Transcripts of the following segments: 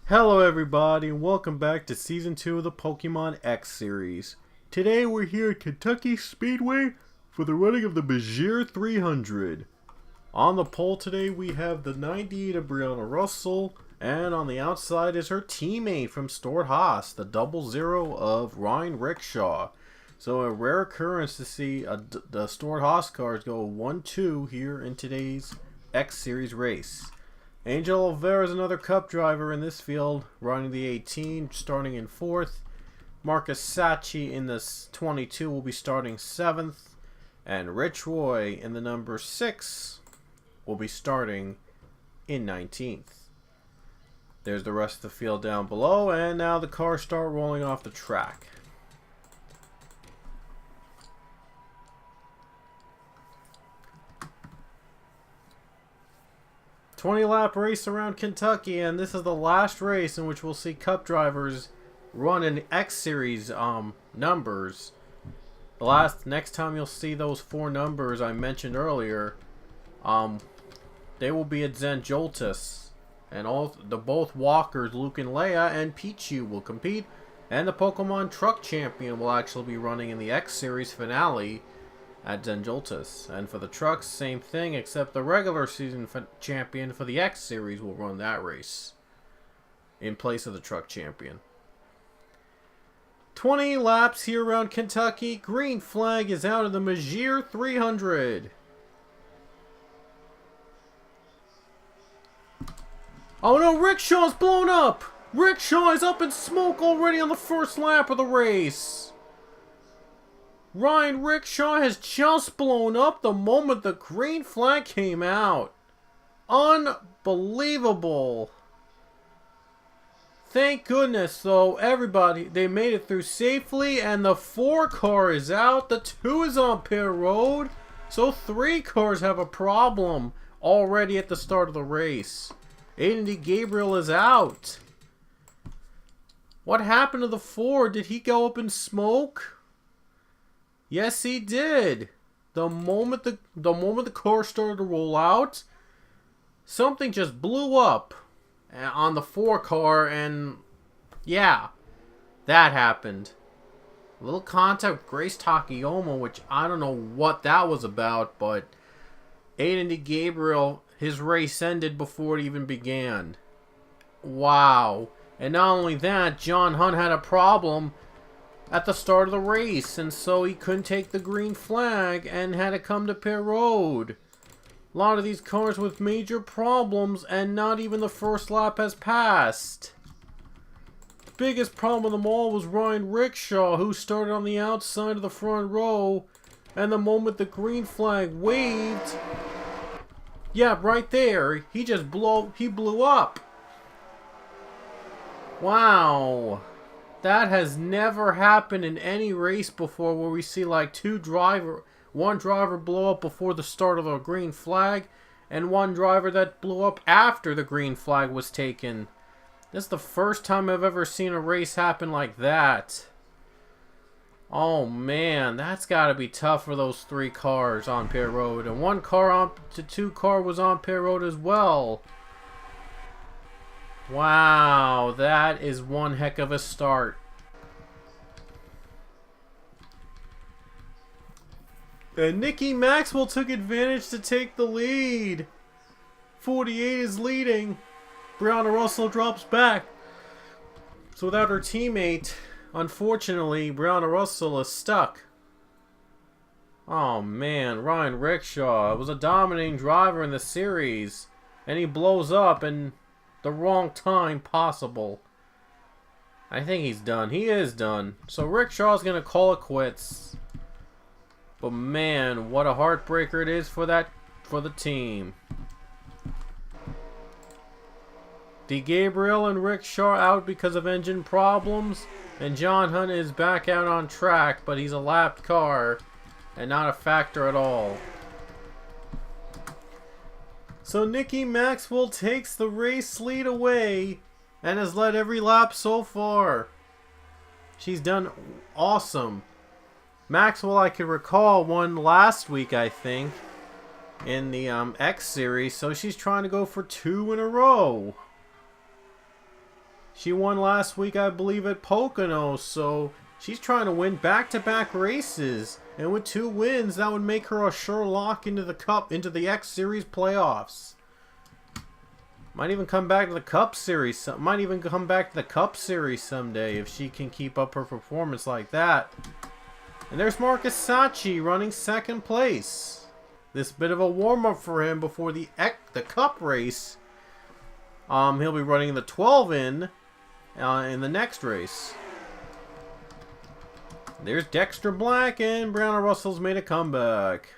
Hello everybody and welcome back to Season 2 of the Pokemon X series. Today we're here at Kentucky Speedway for the running of the S2R16. On the pole today we have the 98 of Brianna Russell, and on the outside is her teammate from S2R16, the 00 of Ryan Rickshaw. So a rare occurrence to see the S2R16 cars go 1-2 here in today's X series race. Angel Oliveira is another Cup driver in this field, running the 18, starting in 4th. Marcus Sachi in the 22 will be starting 7th. And Rich Roy in the number 6 will be starting in 19th. There's the rest of the field down below, and now the cars start rolling off the track. "20-lap race around Kentucky, and this is the last race in which we'll see Cup drivers run in X Series numbers. Next time you'll see those 4 numbers I mentioned earlier, they will be at Zenjoltis, and both walkers, Luke and Leia, and Pichu will compete, and the Pokemon Truck Champion will actually be running in the X Series finale at Zenjoltis. And for the trucks, same thing, except the regular season champion for the X Series will run that race in place of the truck champion. 20 laps here around Kentucky. Green flag is out of the S2R16. Oh no, Rickshaw's blown up! Rickshaw is up in smoke already on the first lap of the race. Ryan Rickshaw has just blown up the moment the green flag came out. Unbelievable. Thank goodness, though, they made it through safely, and the 4 car is out. The 2 is on pit road. So 3 cars have a problem already at the start of the race. Aiden Gabriel is out. What happened to the 4? Did he go up in smoke? Yes, he did. The moment the car started to roll out, something just blew up on the 4 car, and yeah, that happened. A little contact with Grace Takayama, which I don't know what that was about, but Aiden Gabriel, his race ended before it even began. Wow. And not only that, John Hunt had a problem at the start of the race, and so he couldn't take the green flag and had to come to pit road. A lot of these cars with major problems, and not even the first lap has passed. The biggest problem of them all was Ryan Rickshaw, who started on the outside of the front row, and the moment the green flag waved, yeah, right there, he blew up. Wow. That has never happened in any race before, where we see like one driver blow up before the start of the green flag, and one driver that blew up after the green flag was taken. This is the first time I've ever seen a race happen like that. Oh man, that's gotta be tough for those 3 cars on pit road, and 2 car was on pit road as well. Wow, that is one heck of a start. And Nikki Maxwell took advantage to take the lead. 48 is leading. Brianna Russell drops back. So without her teammate, unfortunately, Brianna Russell is stuck. Oh man, Ryan Rickshaw was a dominating driver in the series, and he blows up in the wrong time possible. I think he's done. He is done. So Rickshaw's gonna call it quits. But man, what a heartbreaker it is for the team. Gabriel and Rickshaw out because of engine problems, and John Hunt is back out on track, but he's a lapped car and not a factor at all. So Nikki Maxwell takes the race lead away and has led every lap so far. She's done awesome. Maxwell, I could recall, won last week, I think, in the X series, so she's trying to go for 2 in a row. She won last week, I believe, at Pocono, so she's trying to win back-to-back races. And with 2 wins, that would make her a sure lock into the Cup, into the X Series playoffs. Might even come back to the Cup Series. Might even come back to the Cup Series someday if she can keep up her performance like that. And there's Marcus Sachi running 2nd place. This bit of a warm-up for him before the Cup race. He'll be running the 12 in the next race. There's Dexter Black, and Brianna Russell's made a comeback.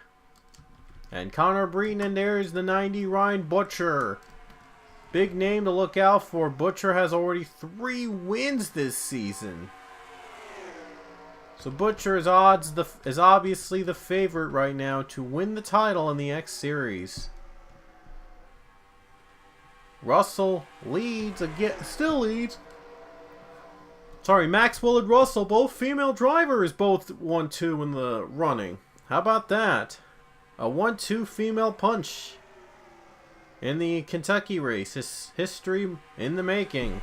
And Connor Breton, and there's the 90 Ryan Butcher. Big name to look out for. Butcher has already 3 wins this season. So Butcher is obviously the favorite right now to win the title in the X Series. Russell leads again, still leads. Sorry, Maxwell and Russell, both female drivers, both 1-2 in the running. How about that? A 1-2 female punch in the Kentucky race. History in the making.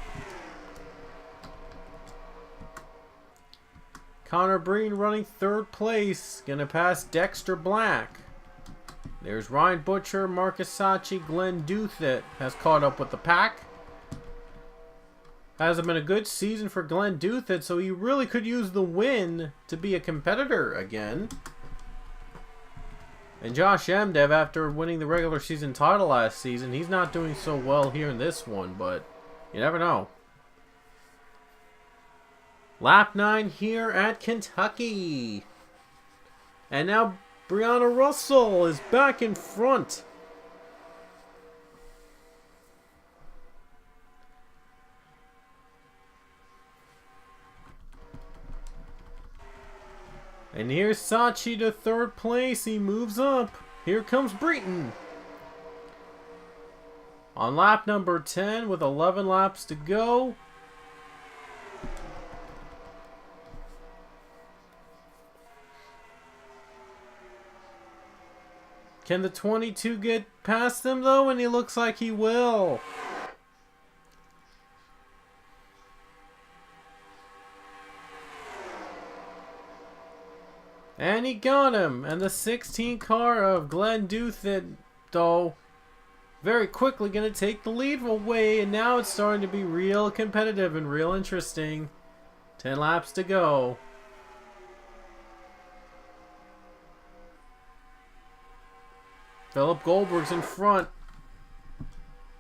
Connor Breen running 3rd place. Gonna pass Dexter Black. There's Ryan Butcher, Marcus Sachi, Glenn Douthat has caught up with the pack. Hasn't been a good season for Glenn Douthat, so he really could use the win to be a competitor again. And Josh Emdev, after winning the regular season title last season, he's not doing so well here in this one, but you never know. Lap 9 here at Kentucky. And now Brianna Russell is back in front. And here's Sachi to 3rd place. He moves up. Here comes Breton. On lap number 10 with 11 laps to go. Can the 22 get past them though? And he looks like he will. And he got him. And the 16 car of Glenn Douthat, though, very quickly going to take the lead away. And now it's starting to be real competitive and real interesting. 10 laps to go. Philip Goldberg's in front.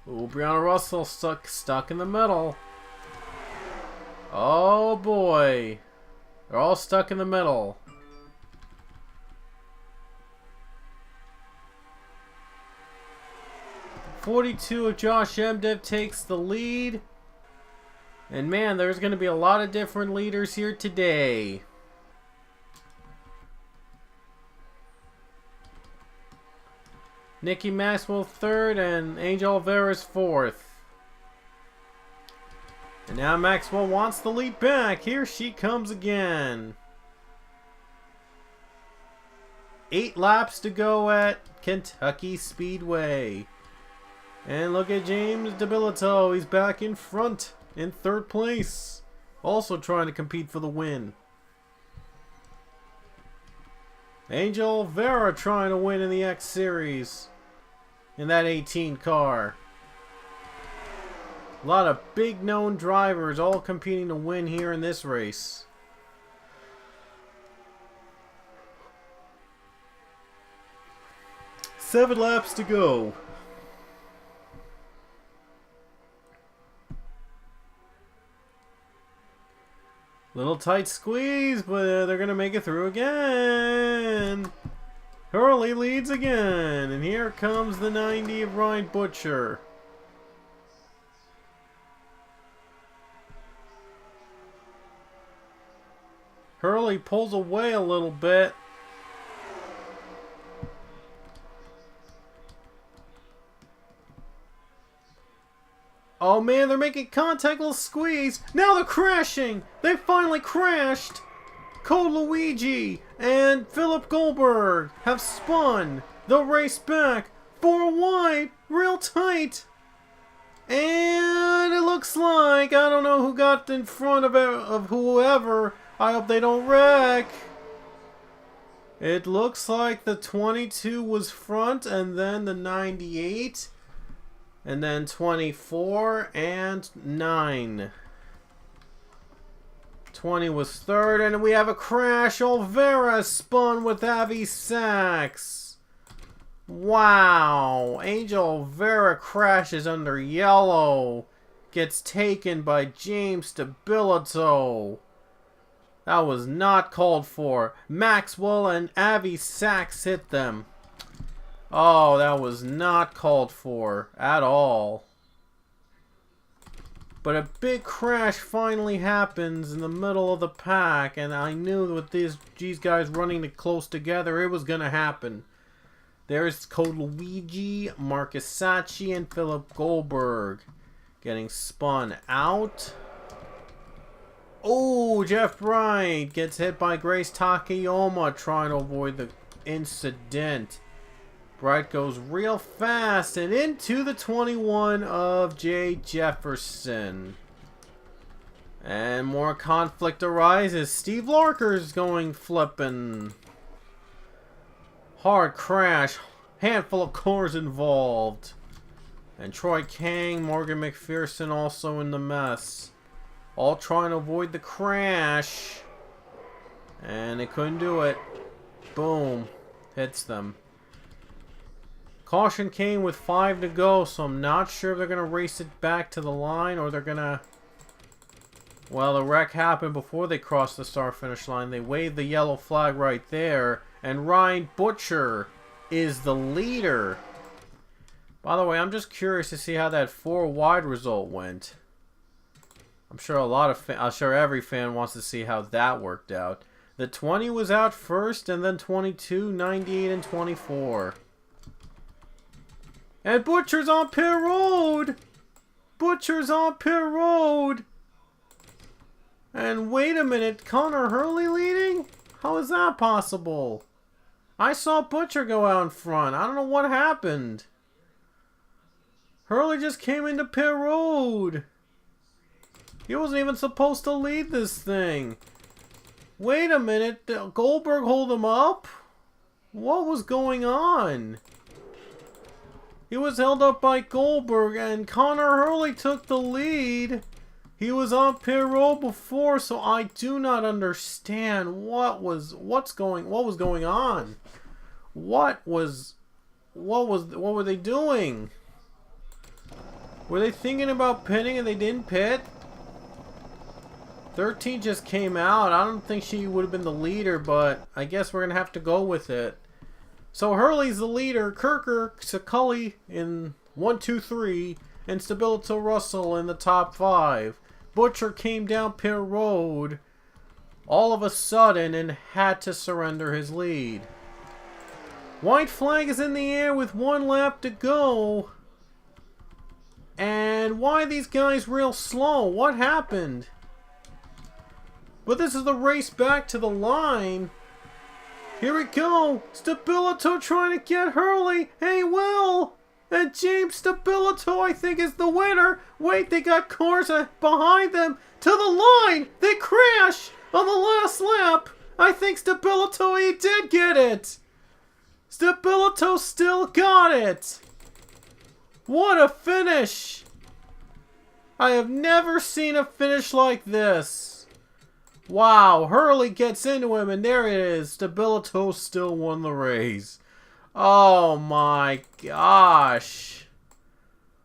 Ooh, Brianna Russell stuck in the middle. Oh boy. They're all stuck in the middle. .42 of Josh Emdev takes the lead. And man, there's going to be a lot of different leaders here today. Nikki Maxwell 3rd and Angel Alvarez 4th. And now Maxwell wants the lead back. Here she comes again. 8 laps to go at Kentucky Speedway. And look at James DeBilito. He's back in front in 3rd place. Also trying to compete for the win. Angel Vera trying to win in the X Series. In that 18 car. A lot of big known drivers all competing to win here in this race. Seven laps to go. Little tight squeeze, but they're going to make it through again. Hurley leads again, and here comes the 90 of Ryan Butcher. Hurley pulls away a little bit. Oh man, they're making contact, little squeeze. Now they're crashing. They finally crashed. Code Luigi and Philip Goldberg have spun. They'll race back. 4 wide, real tight. And it looks like I don't know who got in front of whoever. I hope they don't wreck. It looks like the 22 was front, and then the 98, and then 24 and 9. 20 was third, and we have a crash. Olvera spun with Avi Sachs. Wow. Angel Olvera crashes under yellow. Gets taken by James Stabilito. That was not called for. Maxwell and Avi Sachs hit them. Oh, that was not called for at all. But a big crash finally happens in the middle of the pack, and I knew with these guys running close together, it was going to happen. There's Luigi, Marcus Sacchi, and Philip Goldberg getting spun out. Oh, Jeff Bright gets hit by Grace Takayama trying to avoid the incident. Bright goes real fast and into the 21 of Jay Jefferson. And more conflict arises. Steve Larker's going flipping. Hard crash. Handful of cars involved. And Troy Kang, Morgan McPherson also in the mess. All trying to avoid the crash. And they couldn't do it. Boom. Hits them. Caution came with 5 to go, so I'm not sure if they're going to race it back to the line or they're going to... Well, the wreck happened before they crossed the start-finish line. They waved the yellow flag right there. And Ryan Butcher is the leader. By the way, I'm just curious to see how that 4 wide result went. I'm sure every fan wants to see how that worked out. The 20 was out first, and then 22, 98, and 24. And Butcher's on pit road! Butcher's on pit road! And wait a minute, Connor Hurley leading? How is that possible? I saw Butcher go out in front. I don't know what happened. Hurley just came into pit road. He wasn't even supposed to lead this thing. Wait a minute, did Goldberg hold him up? What was going on? He was held up by Goldberg, and Connor Hurley took the lead. He was on pit road before, so I do not understand what was going on. What were they doing? Were they thinking about pitting and they didn't pit? 13 just came out. I don't think she would have been the leader, but I guess we're gonna have to go with it. So Hurley's the leader, Kirker, Sakulli in 1, 2, 3, and Stabilito Russell in the top 5. Butcher came down pit road all of a sudden and had to surrender his lead. White flag is in the air with 1 lap to go. And why are these guys real slow? What happened? But this is the race back to the line. Here we go. Stabilito trying to get Hurley. Hey, Will. And James Stabilito, I think, is the winner. Wait, they got cars behind them. To the line. They crash on the last lap. I think Stabilito, he did get it. Stabilito still got it. What a finish. I have never seen a finish like this. Wow, Hurley gets into him, and there it is. Stabilito still won the race. Oh my gosh.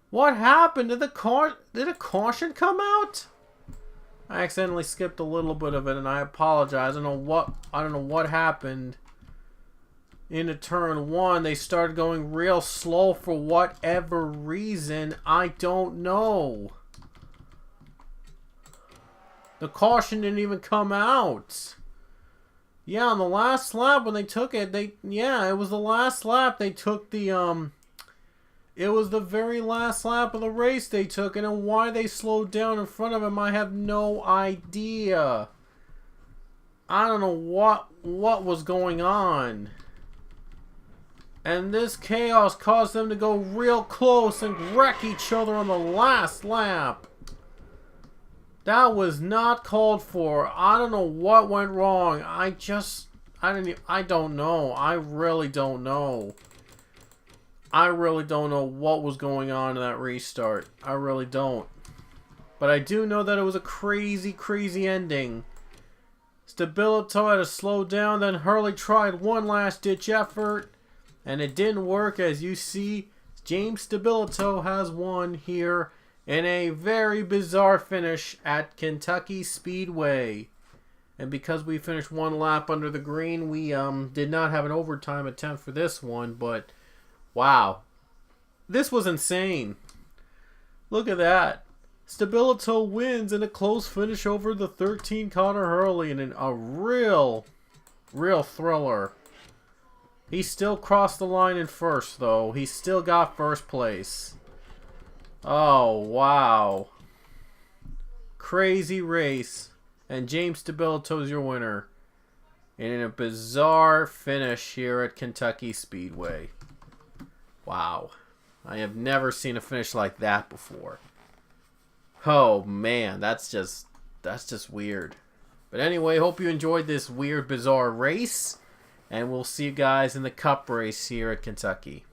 What happened? Did a caution come out? I accidentally skipped a little bit of it, and I apologize. I don't know what happened. Into turn 1, they started going real slow for whatever reason. I don't know. The caution didn't even come out. Yeah, on the last lap when they took it, it was the last lap they took the, it was the very last lap of the race they took it, and why they slowed down in front of him, I have no idea. I don't know what was going on. And this chaos caused them to go real close and wreck each other on the last lap. That was not called for. I don't know what went wrong. I don't know. I really don't know. I really don't know what was going on in that restart. I really don't. But I do know that it was a crazy, crazy ending. Stabilito had to slow down, then Hurley tried one last ditch effort, and it didn't work. As you see, James Stabilito has won here in a very bizarre finish at Kentucky Speedway. And because we finished one lap under the green, we did not have an overtime attempt for this one, but wow. This was insane. Look at that. Stabilito wins in a close finish over the 13 Connor Hurley in a real thriller. He still crossed the line in first, though. He still got first place. Oh, wow. Crazy race. And James Stabilito is your winner. In a bizarre finish here at Kentucky Speedway. Wow. I have never seen a finish like that before. Oh man, that's just weird. But anyway, hope you enjoyed this weird, bizarre race. And we'll see you guys in the Cup race here at Kentucky.